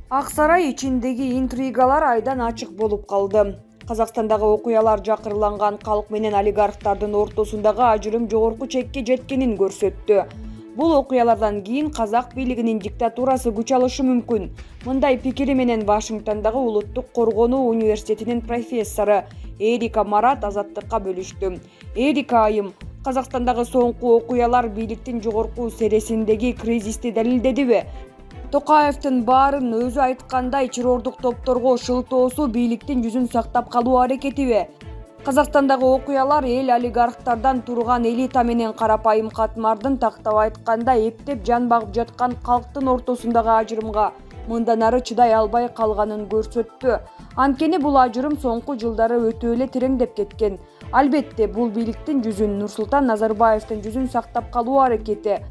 Ак сарай ичиндеги интригалар айдан ачык болуп калды. Казакстандагы окуялар жакырланган калк менен олигархтардын ортосундагы ажырым жогорку чекке жеткенин көрсөттү. Бул окуялардан кийин казак бийлигинин диктатурасы күч алышы мүмкүн. Мындай пикири менен Вашингтондагы Улуттук коргонуу университетинин профессору Эрика Марат Азаттыкка бөлүштү. Эрика айым, Казакстандагы соңку окуялар бийликтин жогорку сересиндеги кризисти далилдедиби? Токаевдин баарын өзү айткандай террордук топторго шылтоосу бийликтин жүзүн сактап калуу аракетиби? Казакстандагы окуялар эл олигархтардан турган элита менен карапайым катмардын тактап айтканда эптеп жан багып жаткан калктын ортосундагы ажырымга мындан ары чыдай албай калганын көрсөттү. Анткени бул ажырым соңку жылдары өтө эле тереңдеп кеткен. Албетте бул бийликтин жүзүн, Нурсултан Назарбаевдин жүзүн сактап калуу аракети.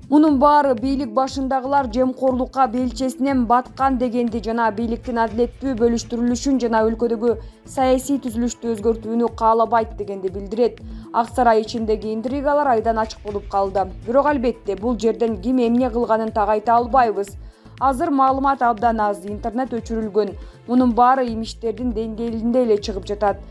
Мунун баары бийлик башындагылар жемкорлукка белчесинен баткан дегенди жана бийликтин адилеттүү бөлүштүрүлүшүн жана өлкөдөгү саясий түзүлүштү өзгөртүүнү каалабайт дегенди билдирет. Ак сарай ичиндеги интригалар айдан ачык болуп калды. Бирок албетте бул жерден ким эмне кылганын так айта албайбыз. Азыр маалымат абдан аз, интернет өчүрүлгөн. Мунун баары имиштердин деңгээлинде эле чыгып жатат.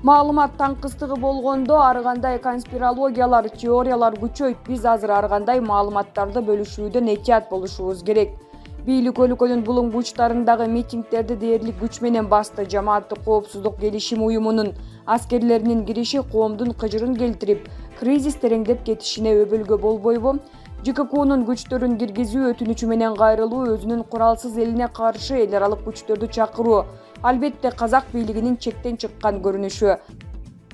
Маалымат таңкыстыгы болгондо ар кандай конспирологиялар, теориялар күчөйт. Биз азыр ар кандай маалыматтарды бөлүшүүдөн этият болушубуз керек. Бийлик өлкөнүн булуң бурчтарындагы митингдерди дээрлик күч менен басты. Жамааттык коопсуздук келишим уюмунун аскерлеринин кириши коомдун кыжырын келтирип, кризис тереңдеп кетишине өбөлгө болбойбу? ЖККнун күчтөрүн киргизүү өтүнүчү менен кайрылуу, өзүнүн куралсыз элине каршы эл аралык күчтөрдү чакыруу албетте казак бийлигинин чектен чыккан көрүнүшү.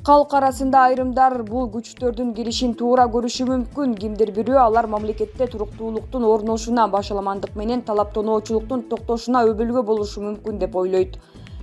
Калк арасында айрымдар бул күчтөрдүн киришин туура көрүшү мүмкүн. Кимдир бирөө алар мамлекетте туруктуулуктун орношуна, башаламандык менен талаптоноочулуктун токтошуна өбөлгө болушу мүмкүн деп ойлойт.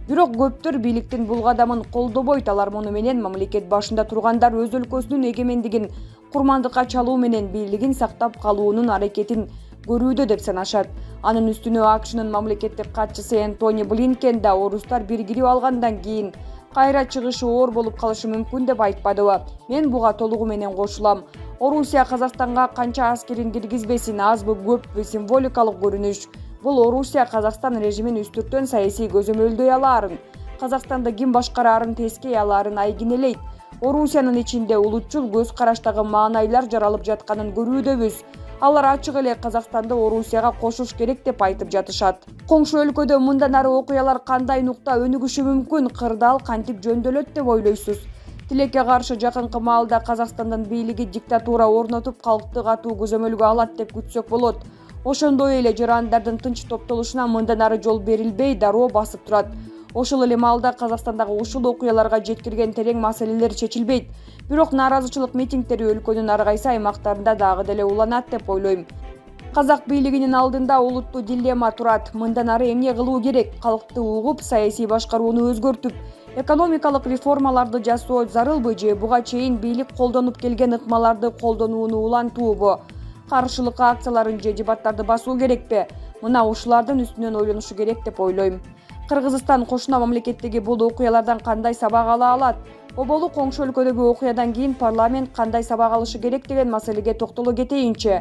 Бирок көптөр бийликтин бул кадамын колдобойт. Алар муну менен мамлекет башында тургандар өз өлкөсүнүн эгемендигин курмандыкка чалуу менен бийлигин сактап калуунун аракетин көрүүдө деп санашат. Анын үстүнө АКШнын мамлекеттик катчысы Энтони Блинкен да орустар биригирип алгандан кийин кайра чыгышы оор болуп калышы мүмкүн деп айтпадыбы? Мен буга толугу менен кошулам. Орусия Казакстанга канча аскерин киргизбесин, азбы көппү символикалык көрүнүш. Бул Орусия Казакстан режимин үстүртөн саясий көзөмөлдөй алаарын, Казакстанды ким башкараарын тескей алаарын айгинелейт. Орусиянын ичинде улутчул көз караштагы маанайлар жаралып жатканын көрүүдөбүз. Алар ачык эле Казакстанды Орусияга кошуш керек деп айтып жатышат. Коңшу өлкөдө мындан ары окуялар кандай нукта өнүгүшү мүмкүн, кырдаал кантип жөндөлөт деп ойлойсуз? Тилекке каршы жакынкы маалда Казакстандын бийлиги диктатура орнотуп калкты катуу көзөмөлгө алат деп күтсөк болот. Ошондой эле жарандардын тынч топтолушуна мындан ары жол берилбей, дароо басып турат. Ошол эле маалда Казакстандагы ушул окуяларга жеткирген терең маселелер чечилбейт. Бирок нааразычылык митингдери өлкөнүн ар кайсы аймактарында дагы деле уланат деп ойлойм. Казак бийлигинин алдында улуттуу дилемма турат. Мындан ары эмне кылуу керек? Калкты угуп, саясий башкарууну өзгөртүп, экономикалык реформаларды жасоо зарылбы же буга чейин бийлик колдонуп келген ыкмаларды колдонууну улантуубу? Каршылык акцияларын же дебаттарды басуу керекпи? Мына ушулардын үстүнөн ойлонушу керек деп ойлойм. Кыргызстан кошуна мамлекеттеги бул окуялардан кандай сабак ала алат? Оболу коңшу өлкөдөгү окуядан кийин парламент кандай сабак алышы керек деген маселеге токтоло кетейинчи.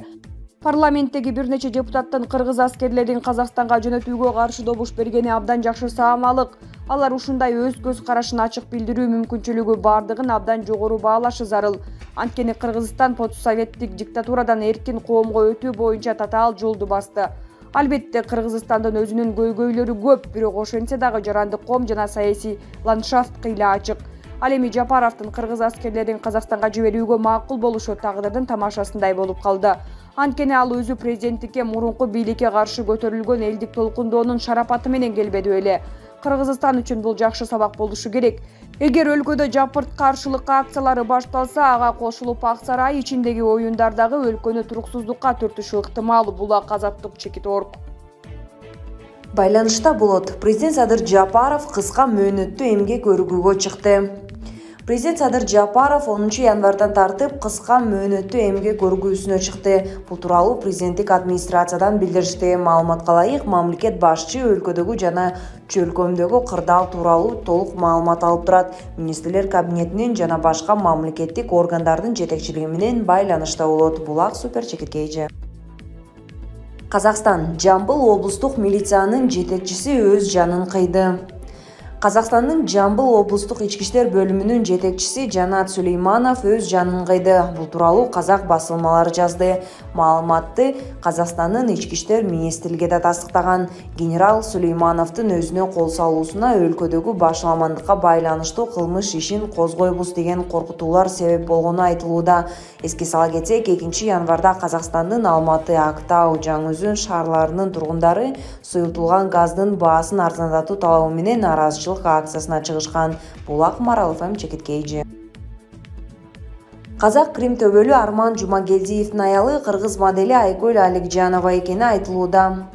Парламенттеги бир нече депутаттын кыргыз аскерлерин Казакстанга жөнөтүүгө каршы добуш бергени абдан жакшы саамалык. Алар ушундай өз көз карашын ачык билдирүү мүмкүнчүлүгү бардыгын абдан жогору баалашы зарыл. Анткени Кыргызстан постсоветтик диктатурадан эркин коомго өтүү боюнча татаал жолду басты. Албетте Кыргызстандын өзүнүн көйгөйлөрү көп, бирок ошентсе дагы жарандык ком жана саясий ландшафт кыйла ачык. Ал эми Жапаровдун кыргыз аскерлерин Казакстанга жиберүүгө макул болушу тагдырдын тамашасындай болуп калды. Анткени ал өзү президенттикке мурунку бийликке каршы көтөрүлгөн элдик толкундоонун шарапаты менен келбеди беле. Кыргызстан үчүн бул жакшы сабак болушу керек. Эгер өлкөдө жапырт каршылык акциялары башталса, ага кошулуп Ак сарай ичиндеги оюндардагы өлкөнү туруксуздукка түртүшү ыктымал. Булак Азаттык Чекит.орг. Байланышта болот. Президент Садыр Жапаров кыска мөөнөттүү эмгек өргүүгө чыкты. Президент Садыр Жапаров 10 январдан тартып кыска мөөнөттүү эмгек өргүүсүнө чыкты. Бул тууралуу президенттик администрациядан билдиришти. Маалыматка ылайык, мамлекет башчы өлкөдөгү жана чөлкөмдөгү кырдаал тууралуу толук маалымат алып турат. Министрлер кабинетинин жана башка мамлекеттик органдардын жетекчилиги менен байланышта болот. Булак Супер Чекиткейже. Казакстан Жамбыл облустук милициянын жетекчиси өз жанын кыйды. Казакстандын Жамбыл облустук ички иштер бөлүмүнүн жетекчиси Жанат Сулейманов өз жанын кыйды. Бул тууралуу казак басылмалары жазды. Маалыматты Казакстандын ички иштер министрлиги да тастыктаган. Генерал Сулеймановдун өзүнө кол салуусуна өлкөдөгү башаламандыкка байланыштуу кылмыш ишин козгойбуз деген коркутуулар себеп болгону айтылууда. Эске сала кетсек, 2-январда Казакстандын Алматы, Актау, Жаңы-Өзөн шаарларынын тургундары суюлтулган газдын баасын арзандатуу талабы менен нааразычылык акциясына чыгышкан. Булак Марал ФМ Чекиткейжи. Казак Крим төбөлү Арман Жумагелдиевдин аялы кыргыз модели Айгүл Аликжанова экени айтылууда.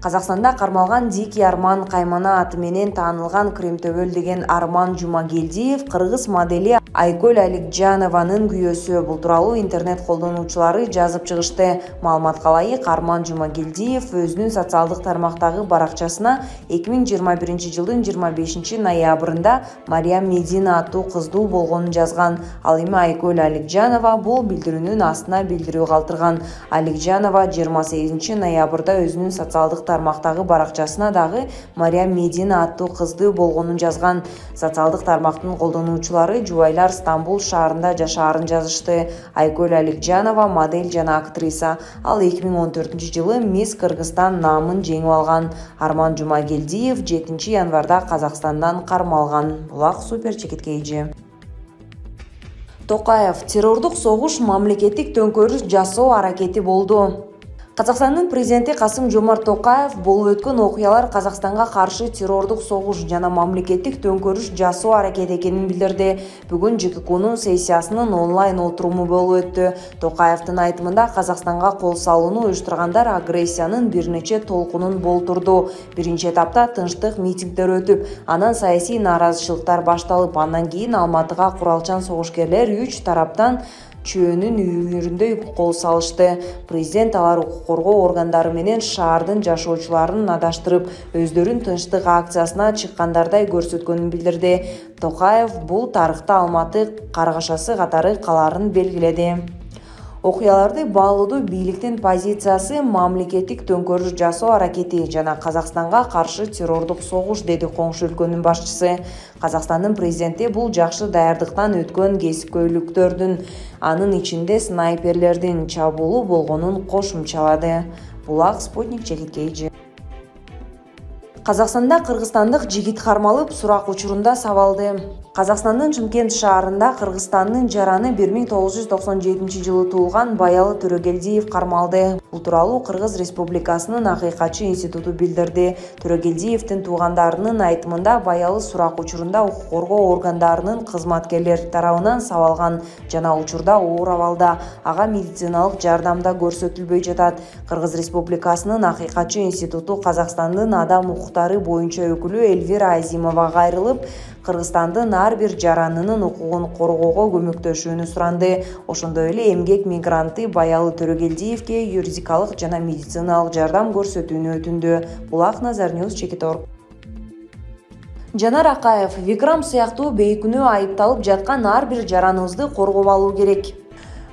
Казакстанда кармалган Дикий Арман Каймана аты менен таанылган Крим төбөл деген Арман Жумагелдиев кыргыз модели Айгүл Аликжанованын күйөөсү. Бул тууралуу интернет колдонуучулары жазып чыгышты. Маалыматка ылайык, Арман Жумагелдиев өзүнүн социалдык тармактагы баракчасына 2021-жылдын 25-ноябрында Мариям Медина аттуу кыздуу болгонун жазган. Ал эми Айгүл Аликжанова бул билдирүүнүн астына билдирүү калтырган. Аликжанова 28-ноябрда өзүнүн социалдык тармактагы баракчасына дагы Мариям Медина аттуу кыздуу болгонун жазган. Социалдык тармактын колдонуучулары жубайлар Стамбул шаарында жашаарын жазышты. Айгүл Аликжанова модель жана актриса. Ал 2014-жылы Мисс Кыргызстан наамын жеңип алган. Арман Жумагелдиев 7-январда Казакстандан кармалган. Булак Супер Чекиткейжи. Токаев террордук согуш мамлекеттик төңкөрүш жасоо аракети болду. Казакстандын президенти Касым-Жомарт Токаев болуп өткөн окуялар Казакстанга каршы террордук согуш жана мамлекеттик төңкөрүш жасоо аракети экенин билдирди. Бүгүн ЖККнун сессиясынын онлайн отуруму болуп өттү. Токаевдин айтымында Казакстанга кол салууну уюштургандар агрессиянын бир нече толкунун болтурду. Биринчи этапта тынчтык митингдер өтүп, анан саясий нааразычылыктар башталып, андан кийин Алматыга куралчан согушкерлер 3 тараптан чөөнүн үйүрүндөй кол салышты. Президент алар укук коргоо органдары менен шаардын жашоочуларын адаштырып, өздөрүн тынчтык акциясына чыккандардай көрсөткөнүн билдирди. Токаев бул тарыхта Алматы каргашасы катары калаарын белгиледи. Окуяларды баалоодо бийликтин позициясы мамлекеттик төңкөрүш жасоо аракети жана Казакстанга каршы террордук согуш, деди коңшу өлкөнүн башчысы. Казакстандын президенти бул жакшы даярдыктан өткөн кесипкөйлүктөрдүн, анын ичинде снайперлердин чабуулу болгонун кошумчалады. Булак Спутник Чекиткейжи. Казакстанда кыргызстандык жигит кармалып, сурак учурунда сабалды. Казакстандын Чымкент шаарында Кыргызстандын жараны 1997-жылы туулган Баялы Төрөгелдиев кармалды. Бул тууралуу Кыргыз Республикасынын Акыйкатчы институту билдирди. Төрөгелдиевдин туугандарынын айтымында Баялы сурак учурунда укук коргоо органдарынын кызматкерлери тарабынан сабалган жана учурда оор абалда. Ага медициналык жардам да көрсөтүлбөй жатат. Кыргыз Республикасынын Акыйкатчы институту Казакстандын адам укуктары боюнча өкүлү Эльвира Азимова кайрылып, Кыргызстандын ар бир жаранынын укугун коргоого көмөктөшүүнү суранды. Ошондой эле эмгек мигранты Баялы Төрөгелдиевге юридикалык жана медициналык жардам көрсөтүүнү өтүндү. Булак Назар Ньюс Чекиторг. Жанар Акаев: Викрам сыяктуу бейкүнөө айыпталып жаткан ар бир жараныбызды коргоп алуу керек.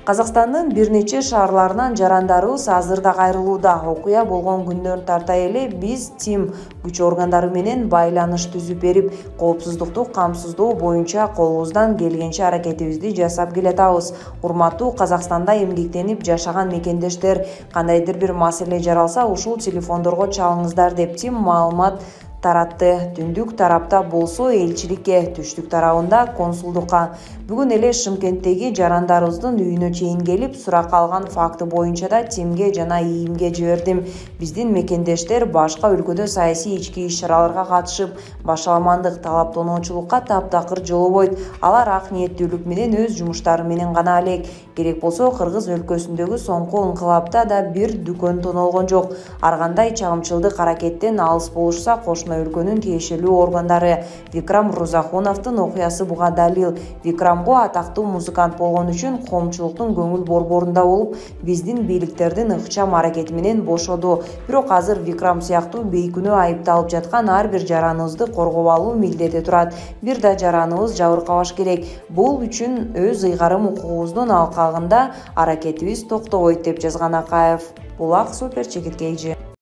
Казакстандын бир нече шаарларынан жарандарыбыз азыр да кайрылууда. Окуя болгон күндөрүн тарта эле биз ТИМ күч органдары менен байланыш түзүп берип, коопсуздукту камсыздоо боюнча колубуздан келгенче аракетибизди жасап келатабыз. Урматтуу Казакстанда эмгектенип жашаган мекендештер, кандайдыр бир маселе жаралса, ушул телефондорго чалыңыздар деп ТИМ маалымат таратты. Түндүк тарапта болсо элчиликке, түштүк тарабында консулдукка. Бүгүн эле Шымкенттеги жарандарыбыздын үйүнө чейин келип, сурак алган факты боюнча да ТИМге жана ИИМге жибердим. Биздин мекендештер башка өлкөдө саясий ички иш-чараларга катышып, башаламандык, талаптоочулукка таптакыр жолобойт. Алар ак ниеттүүлүк менен өз жумуштары менен гана элек. Керек болсо Кыргыз өлкөсүндөгү соңку инкылапта да бир дүкөн тонолгон жок. Ар кандай чагымчылдык аракеттен алыс болушса, кошуна өлкөнүн тиешелүү органдары. Викрам Рузахуновдун окуясы буга далил. Викрамго атактуу музыкант болгон үчүн коомчулуктун көңүл борборунда болуп, биздин бийликтердин ыкчам аракети менен бошоду. Бирок азыр Викрам сыяктуу бейкүнөө айыпталып жаткан ар бир жараныбызды коргоп алуу милдети турат. Бир да жараныбыз жабыркабаш керек. Бул үчүн өз ыйгарым укугубуздун алкагын убагында аракетибиз токтобойт деп жазган Акаев. Бул Ак Супер Чекиткейчи.